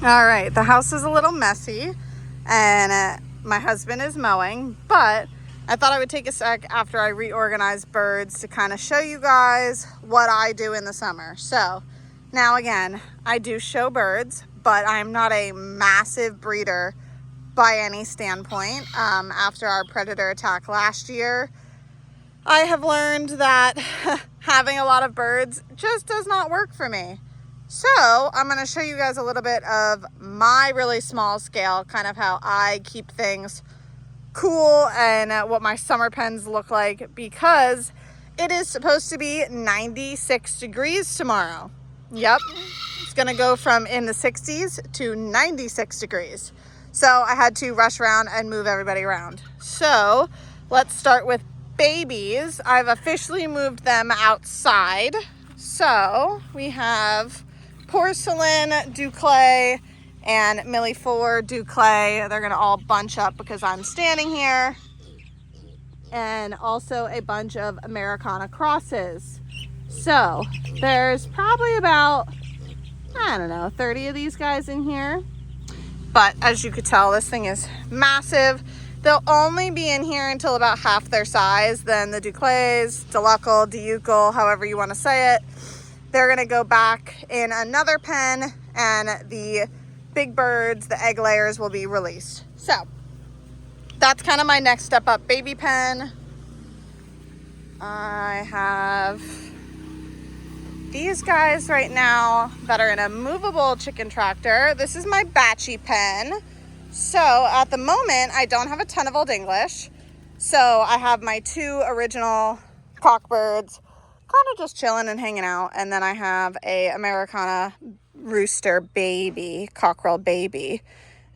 All right, the house is a little messy and my husband is mowing, but I thought I would take a sec after I reorganize birds to kind of show you guys what I do in the summer. So now again, I do show birds, but I'm not a massive breeder by any standpoint. After our predator attack last year, I have learned that having a lot of birds just does not work for me. So I'm going to show you guys a little bit of my really small scale, kind of how I keep things cool and what my summer pens look like, because it is supposed to be 96 degrees tomorrow. Yep, it's going to go from in the 60s to 96 degrees. So I had to rush around and move everybody around. So let's start with babies. I've officially moved them outside. So we have Porcelain, Duclay, and Millie Fuller, Duclay. They're gonna all bunch up because I'm standing here. And also a bunch of Americana crosses. So there's probably about, I don't know, 30 of these guys in here. But as you could tell, this thing is massive. They'll only be in here until about half their size. Then the Duclays, Deluckle, Diucle, however you want to say it, they're going to go back in another pen, and the big birds, the egg layers, will be released. So that's kind of my next step up baby pen. I have these guys right now that are in a movable chicken tractor. This is my Batchy pen. So at the moment, I don't have a ton of Old English. So I have my two original cockbirds kind of just chilling and hanging out. And then I have a Americana rooster baby, cockerel baby,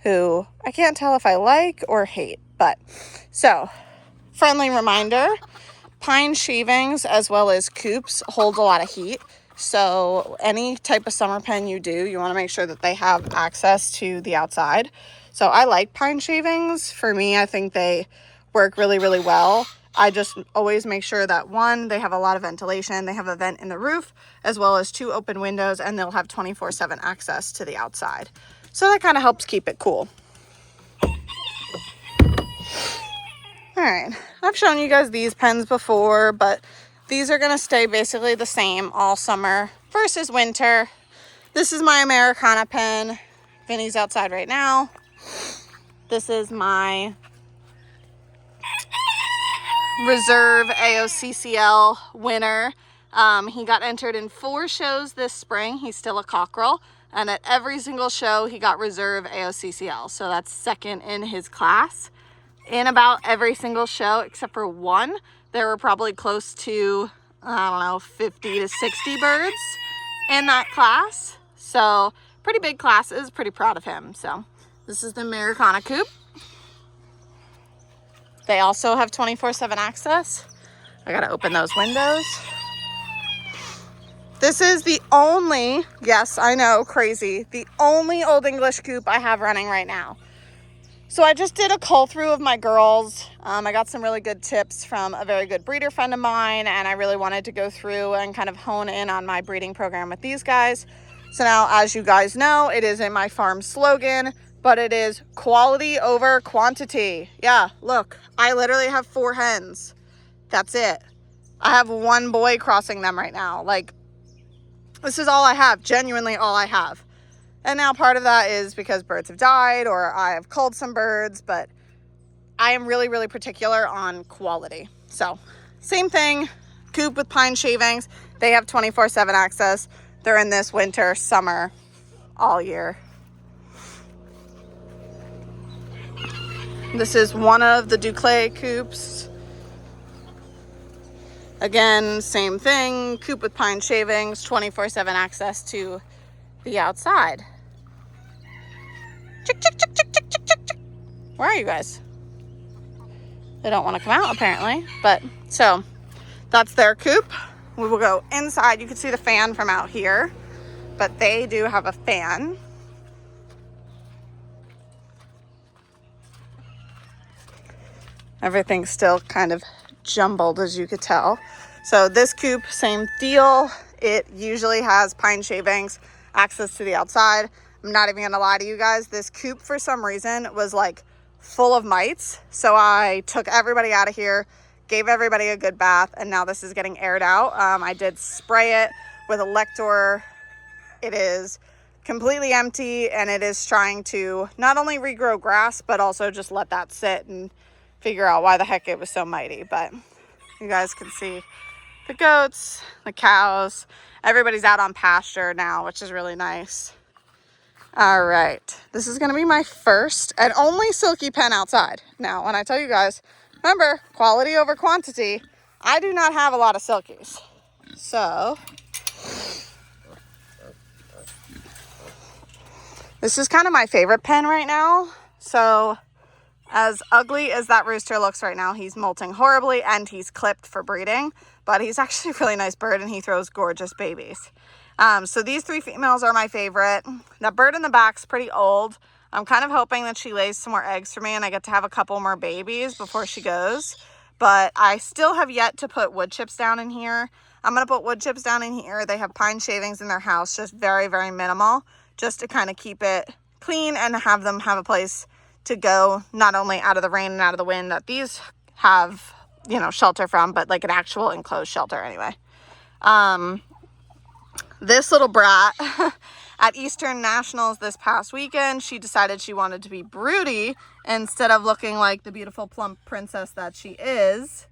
who I can't tell if I like or hate. But so, friendly reminder, pine shavings as well as coops hold a lot of heat. So any type of summer pen you do, you want to make sure that they have access to the outside. So I like pine shavings. For me, I think they work really, really well. I just always make sure that one, they have a lot of ventilation. They have a vent in the roof as well as two open windows, and they'll have 24/7 access to the outside. So that kind of helps keep it cool. All right, I've shown you guys these pens before, but these are gonna stay basically the same all summer versus winter. This is my Americana pen. Vinny's outside right now. This is my reserve AOCCL winner. He got entered in 4 shows this spring. He's still a cockerel, and at every single show he got reserve AOCCL, so that's second in his class. In about every single show except for one, there were probably close to, I don't know, 50 to 60 birds in that class. So pretty big classes, pretty proud of him. So this is the Americana coop. They also have 24/7 access. I gotta open those windows. This is the only, yes, I know, crazy, the only Old English coop I have running right now. So I just did a cull through of my girls. I got some really good tips from a very good breeder friend of mine, and I really wanted to go through and kind of hone in on my breeding program with these guys. So now, as you guys know, it is in my farm slogan, but it is quality over quantity. Yeah, look, I literally have 4 hens. That's it. I have 1 boy crossing them right now. Like, this is all I have, genuinely all I have. And now part of that is because birds have died or I have culled some birds, but I am really, really particular on quality. So same thing, coop with pine shavings. They have 24/7 access. They're in this winter, summer, all year. This is one of the Duclay coops. Again, same thing, coop with pine shavings, 24/7 access to the outside. Chick, chick, chick, chick, chick, chick, chick, chick. Where are you guys? They don't want to come out apparently, but so that's their coop. We will go inside. You can see the fan from out here, but they do have a fan. Everything's still kind of jumbled, as you could tell. So this coop, same deal. It usually has pine shavings, access to the outside. I'm not even gonna lie to you guys. This coop, for some reason, was like full of mites. So I took everybody out of here, gave everybody a good bath, and now this is getting aired out. I did spray it with Elector. It is completely empty, and it is trying to not only regrow grass, but also just let that sit and figure out why the heck it was so mighty. But you guys can see the goats, the cows, everybody's out on pasture now, which is really nice. All right, this is gonna be my first and only silky pen outside. Now, when I tell you guys, remember, quality over quantity, I do not have a lot of silkies. So, this is kind of my favorite pen right now. So, as ugly as that rooster looks right now, he's molting horribly and he's clipped for breeding, but he's actually a really nice bird and he throws gorgeous babies. So these 3 females are my favorite. That bird in the back's pretty old. I'm kind of hoping that she lays some more eggs for me and I get to have a couple more babies before she goes. But I still have yet to put wood chips down in here. I'm going to put wood chips down in here. They have pine shavings in their house, just very, very minimal, just to kind of keep it clean and have them have a place to go, not only out of the rain and out of the wind that these have, you know, shelter from, but like an actual enclosed shelter anyway. This little brat at Eastern Nationals this past weekend, she decided she wanted to be broody instead of looking like the beautiful plump princess that she is.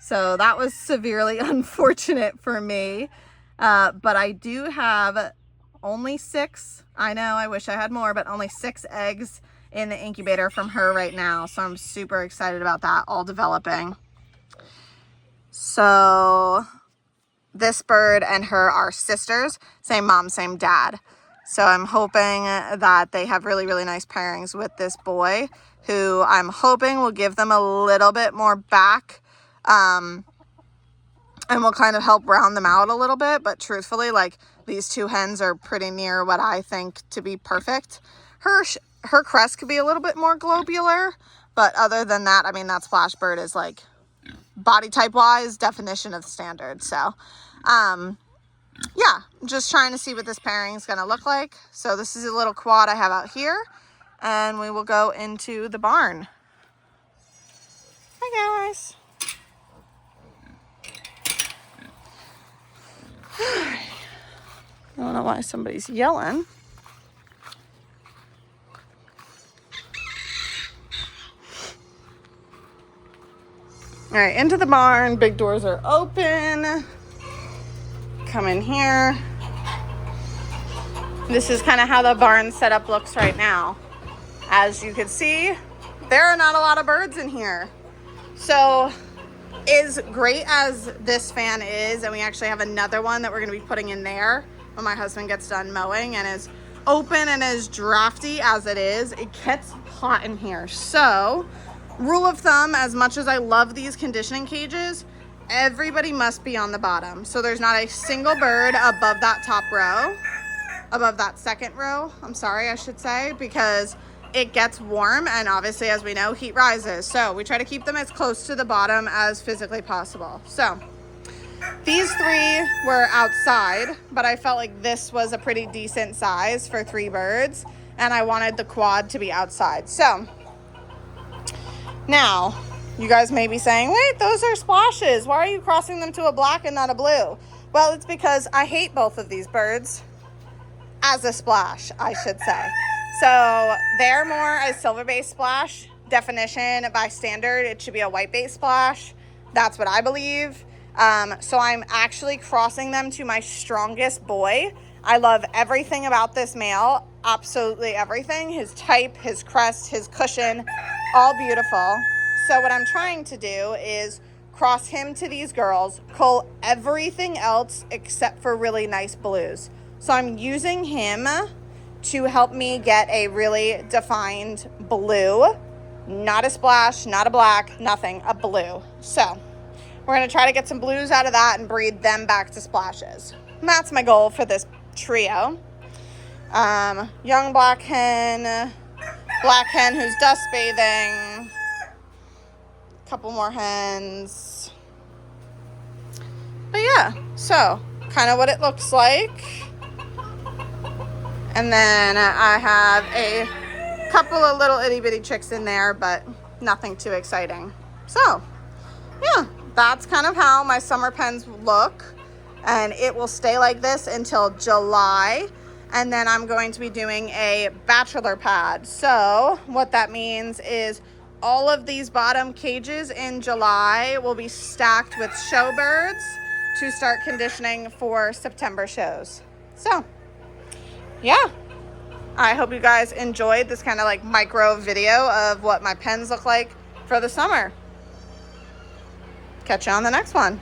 So that was severely unfortunate for me. But I do have only 6. I know, I wish I had more, but only 6 eggs in the incubator from her right now. So I'm super excited about that, all developing. So this bird and her are sisters, same mom, same dad. So I'm hoping that they have really, really nice pairings with this boy, who I'm hoping will give them a little bit more back, and will kind of help round them out a little bit. But truthfully, like, these 2 hens are pretty near what I think to be perfect. Her crest could be a little bit more globular, but other than that, I mean, that splash bird is like body type wise definition of standard. So yeah, just trying to see what this pairing is going to look like. So this is a little quad I have out here, and we will go into the barn. Hi guys. I don't know why somebody's yelling. All right, into the barn. Big doors are open. Come in here. This is kind of how the barn setup looks right now. As you can see, there are not a lot of birds in here. So, as great as this fan is, and we actually have another one that we're going to be putting in there when my husband gets done mowing, and as open and as drafty as it is, it gets hot in here. So, rule of thumb, as much as I love these conditioning cages, everybody must be on the bottom. So there's not a single bird above that top row, above that second row, I'm sorry, I should say, because it gets warm, and obviously, as we know, heat rises. So we try to keep them as close to the bottom as physically possible. So these 3 were outside, but I felt like this was a pretty decent size for 3 birds, and I wanted the quad to be outside. So now, you guys may be saying, wait, those are splashes. Why are you crossing them to a black and not a blue? Well, it's because I hate both of these birds as a splash, I should say. So they're more a silver-based splash. Definition by standard, it should be a white-based splash. That's what I believe. So I'm actually crossing them to my strongest boy. I love everything about this male, absolutely everything. His type, his crest, his cushion, all beautiful. So what I'm trying to do is cross him to these girls, cull everything else except for really nice blues. So I'm using him to help me get a really defined blue, not a splash, not a black, nothing, a blue. So we're going to try to get some blues out of that and breed them back to splashes. And that's my goal for this trio. Young black hen who's dust bathing, couple more hens. But yeah, so kind of what it looks like. And then I have a couple of little itty bitty chicks in there, but nothing too exciting. So yeah, that's kind of how my summer pens look, and it will stay like this until July. And then I'm going to be doing a bachelor pad. So what that means is all of these bottom cages in July will be stacked with show birds to start conditioning for September shows. So yeah, I hope you guys enjoyed this kind of like micro video of what my pens look like for the summer. Catch you on the next one.